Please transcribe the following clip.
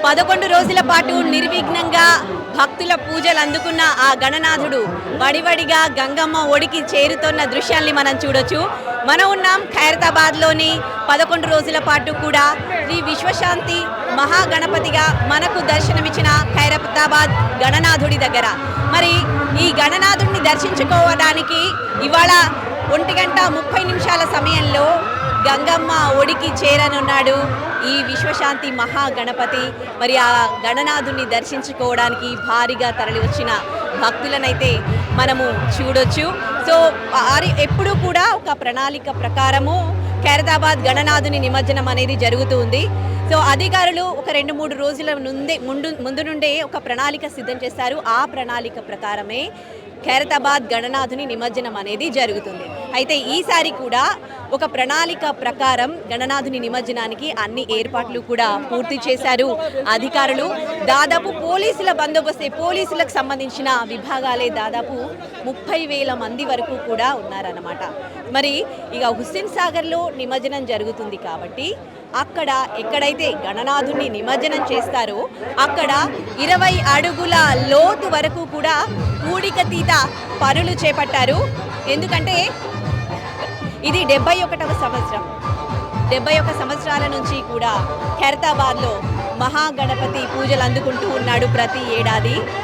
11 రోజుల పాటు నిర్విఘ్నంగా భక్తుల పూజలు అందుకున్న ఆ గణనాథుడు వడివడిగా గంగమ్మ ఒడికి చేరుతున్న దృశ్యాల్ని మనం చూడొచ్చు. మనం ఉన్నాం ఖైరతాబాద్లోని 11 రోజుల పాటు కూడా శ్రీ విశ్వశాంతి మహాగణపతిగా మనకు దర్శనమిచ్చిన ఖైరతాబాద్ గణనాథుడి దగ్గర. మరి ఈ గణనాథుడిని దర్శించుకోవడానికి ఇవాళ 1:30 సమయంలో గంగమ్మ ఒడికి చేరనున్నాడు ఈ విశ్వశాంతి మహాగణపతి. మరి ఆ గణనాథుని దర్శించుకోవడానికి భారీగా తరలి వచ్చిన భక్తులనైతే మనము చూడొచ్చు. సో ఎప్పుడూ కూడా ఒక ప్రణాళిక ప్రకారము ఖైరతాబాద్ గణనాథుని నిమజ్జనం అనేది జరుగుతుంది. సో అధికారులు ఒక 2-3 రోజుల ముందు నుండే ఒక ప్రణాళిక సిద్ధం చేస్తారు. ఆ ప్రణాళిక ప్రకారమే ఖైరతాబాద్ గణనాథుని నిమజ్జనం అనేది జరుగుతుంది. అయితే ఈసారి కూడా ఒక ప్రణాళిక ప్రకారం గణనాథుని నిమజ్జనానికి అన్ని ఏర్పాట్లు కూడా పూర్తి చేశారు అధికారులు. దాదాపు పోలీసుల బందోబస్తే, పోలీసులకు సంబంధించిన విభాగాలే దాదాపు 30,000 మంది వరకు కూడా ఉన్నారన్నమాట. మరి ఇక హుస్సేన్ సాగర్లో నిమజ్జనం జరుగుతుంది కాబట్టి అక్కడ ఎక్కడైతే గణనాథుని నిమజ్జనం చేస్తారో అక్కడ 20 అడుగుల లోతు వరకు కూడా పూడికతీత పనులు చేపట్టారు. ఎందుకంటే ఇది 71వ సంవత్సరం. 71 సంవత్సరాల నుంచి కూడా ఖైరతాబాద్లో మహాగణపతి పూజలు అందుకుంటూ ఉన్నాడు ప్రతి ఏడాది.